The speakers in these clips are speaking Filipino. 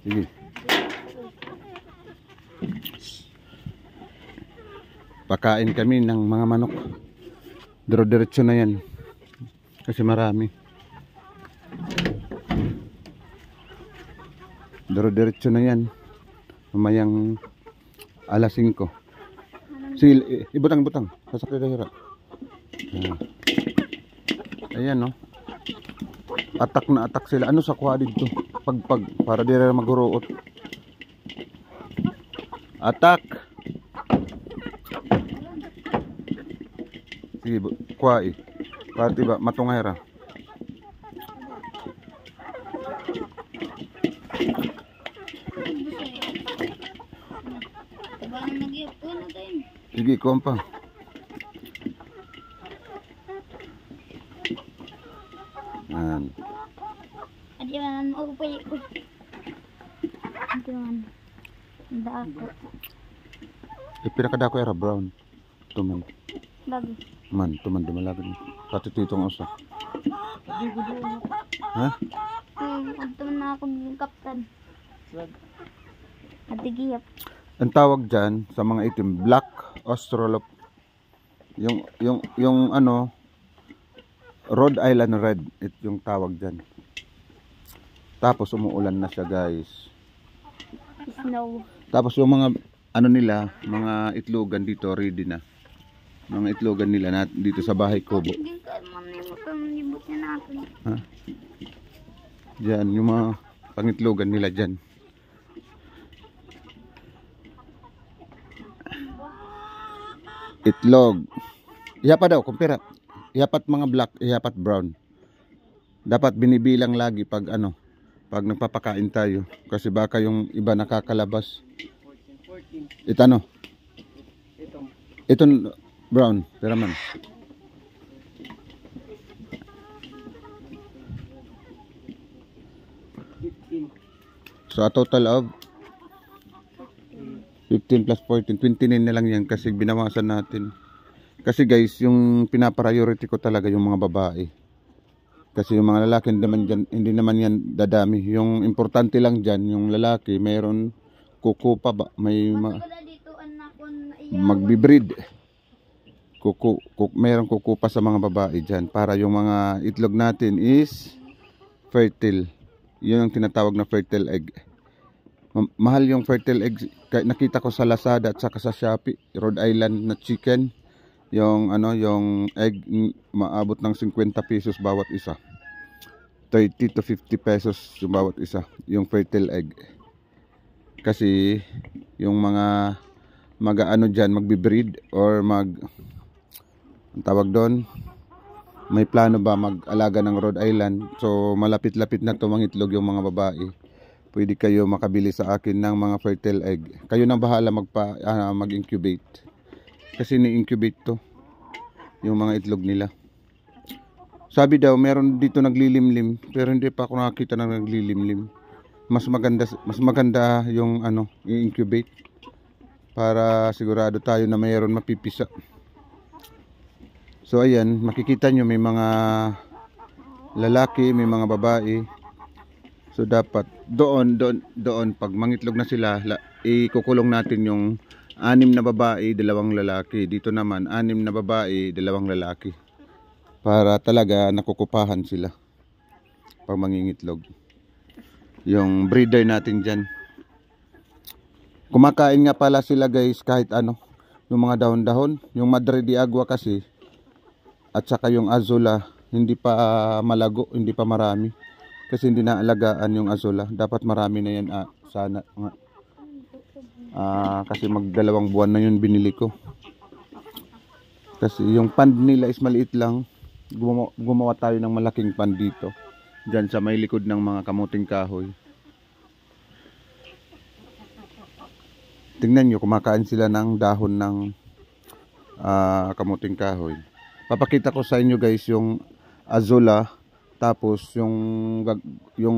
Sige. Pakain kami ng mga manok. Diretso na yan. Kasi marami. Diretso na yan. Mamayang alas 5. Sige, ibutang. Sasakay na hira. Ayan, no. Atak na atak sila. Ano sa kuha dito? Pagpag. Para di rin maghuruot. Atak. Sige, kuha eh. Para diba matungayra. Sige, kuha pa. Yan. Adiyan, upay. Adiyan. Dako. Pinakadako era brown. Tuman. Lagi. Man, tuman dumalagad. Pati titong usa. Ha? Adto na ako ng kaptan. Atigiyap. Ang tawag dyan sa mga itim, black Australorp. Yung ano, Rhode Island Red, ito yung tawag dyan. Tapos umuulan na siya, guys. Snow. Tapos yung mga ano nila, mga itlogan dito ready na. Mga itlogan nila dito sa bahay kubo. Ha? Diyan yung mga pangitlogan nila dyan. Itlog. Ihapa daw, kumpira. Ihapat mga black, ihapat brown. Dapat binibilang lagi pag ano, pag nagpapakain tayo. Kasi baka yung iba nakakalabas. Ito ano? Ito brown, pero man. So a total of 15 plus 14, 29 na lang yan kasi binawasan natin. Kasi guys, yung pinapriority ko talaga yung mga babae. Kasi yung mga lalaki hindi naman yan dadami. Yung importante lang dyan, yung lalaki, mayroon kuko pa ba? May magbibreed. Mayroon kuko pa sa mga babae dyan. Para yung mga itlog natin is fertile. Yun ang tinatawag na fertile egg. Mahal yung fertile egg. Nakita ko sa Lazada at saka sa Shopee, Rhode Island na chicken. Yung ano, yung egg maabot ng 50 pesos bawat isa. 30 to 50 pesos yung bawat isa, yung fertile egg. Kasi yung mga mag-ano diyan, magbi-breed or ang tawag doon, may plano ba mag-alaga ng Rhode Island. So malapit-lapit na to mga itlog yung mga babae. Pwede kayo makabili sa akin ng mga fertile egg. Kayo nang bahala mag-incubate. Kasi ni-incubate to yung mga itlog nila. Sabi daw meron dito naglilimlim, pero hindi pa ako nakakita ng naglilimlim. Mas maganda yung ano, i-incubate para sigurado tayo na mayroon mapipisa. So ayan, makikita nyo may mga lalaki, may mga babae. So dapat doon pag mangitlog na sila, ikukulong natin yung 6 na babae, 2 lalaki. Dito naman 6 na babae, 2 lalaki. Para talaga nakukupahan sila pag mangingitlog. Yung breeder natin diyan. Kumakain nga pala sila guys kahit ano, yung mga dahon-dahon, yung Madre de Agua kasi at saka yung Azula, hindi pa malago, hindi pa marami. Kasi hindi naalagaan yung Azula. Dapat marami na yan sana. Kasi mag2 buwan na yun binili ko. Kasi yung pond nila is maliit lang. Gumawa tayo ng malaking pond dito. Diyan sa may likod ng mga kamuting kahoy. Tingnan nyo, kumakain sila ng dahon ng kamuting kahoy. Papakita ko sa inyo guys yung Azula. Tapos yung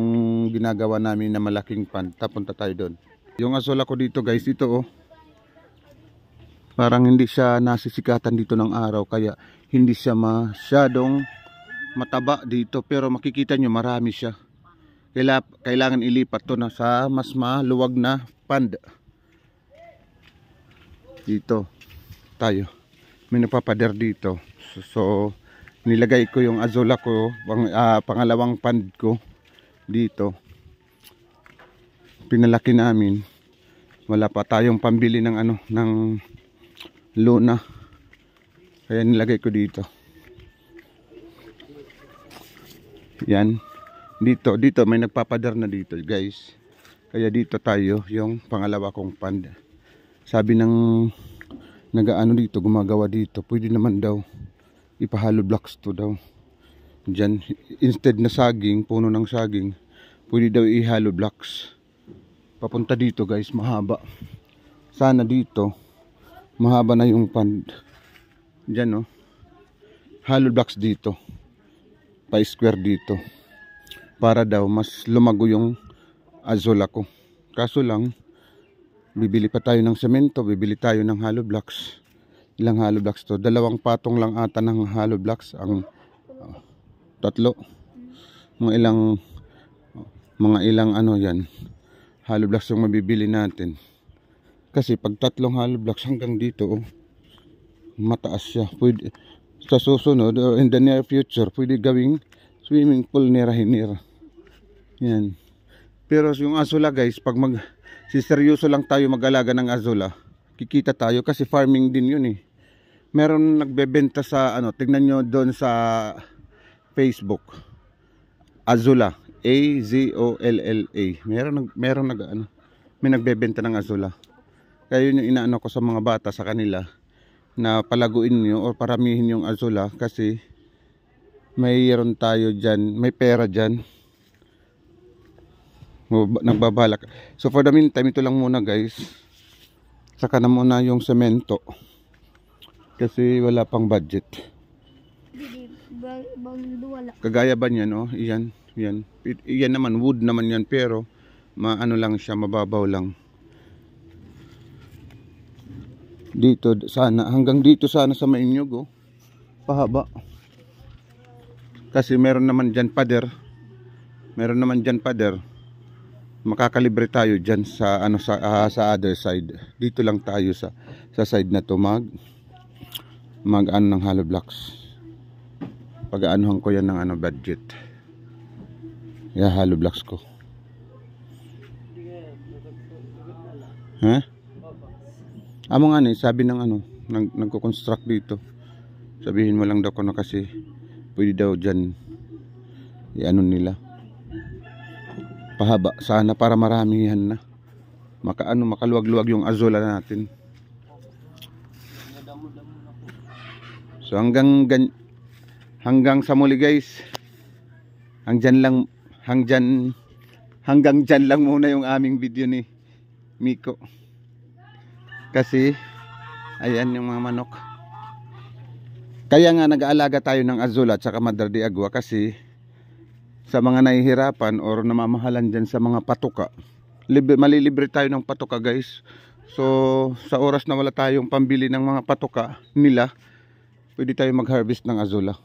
ginagawa namin na malaking pond, tapunta tayo doon. Yung Azula ko dito guys, ito oh. Parang hindi siya nasisikatan dito ng araw, kaya hindi siya masyadong mataba dito. Pero makikita nyo marami siya. kailangan ilipat to na sa mas maluwag na pond. Dito tayo. May nagpapader dito. So nilagay ko yung azula ko, pangalawang pond ko dito. Pinalaki namin. Wala pa tayong pambili ng ng luna. Kaya nilagay ko dito. Yan. Dito may nagpapadar na dito, guys. Kaya dito tayo yung pangalawa kong pond. Sabi ng dito, gumagawa dito, pwede naman daw ipahalo blocks to daw. Diyan, instead na saging, puno ng saging, pwede daw ihalo blocks. Papunta dito, guys, mahaba. Sana dito mahaba na yung pond. Diyan, no. Hollow blocks dito. Pa-square dito. Para daw mas lumago yung azula ko. Kaso lang, bibili pa tayo ng semento, bibili tayo ng hollow blocks. Ilang hollow blocks to? 2 patong lang ata ng hollow blocks. Ang 3. Mga ilang yan. Hollow blocks yung mabibili natin. Kasi pag 3 hollow blocks hanggang dito, mataas siya. Pwede, sa susunod or in the near future, pwede gawing swimming pool ni Rainier. Yan. Pero yung azula, guys, pag seryoso lang tayo mag-alaga ng azula, kikita tayo kasi farming din yun eh. Meron nagbebenta sa tignan nyo doon sa Facebook. Azula, A-Z-O-L-L-A. May nagbebenta ng azula. Kaya yun yung inaano ko sa mga bata, sa kanila, na palaguin nyo o paramihin yung azula kasi mayroon tayo dyan, may pera dyan. Nagbabalak. So for the meantime, ito lang muna, guys. Saka na muna yung semento kasi wala pang budget. Kagaya ba niyan, oh? Iyan naman, wood naman yan, pero maano lang siya, mababaw lang. Dito sana, hanggang dito sana sa mainyog, oh. Pahaba. Kasi meron naman dyan pader. Makakalibre tayo dyan sa sa other side. Dito lang tayo sa side na to mag ng hollow blocks. Pag-aanuhan ko yan ng budget. Hollow blocks ko. Amo nga sabi ng nagko-construct dito. Sabihin mo lang daw ko na kasi pwede daw dyan nila. Pahaba sana para maramihan na. Makaluwag-luwag yung azula natin. So hanggang sa muli, guys. Hanggang dyan lang muna yung aming video ni Miko. Kasi ayan yung mga manok. Kaya nga nag-aalaga tayo ng azula at saka Madre de Agua kasi sa mga nahihirapan or namamahalan dyan sa mga patuka, malilibre tayo ng patuka, guys. So sa oras na wala tayong pambili ng mga patuka nila, pwede tayo mag-harvest ng azula.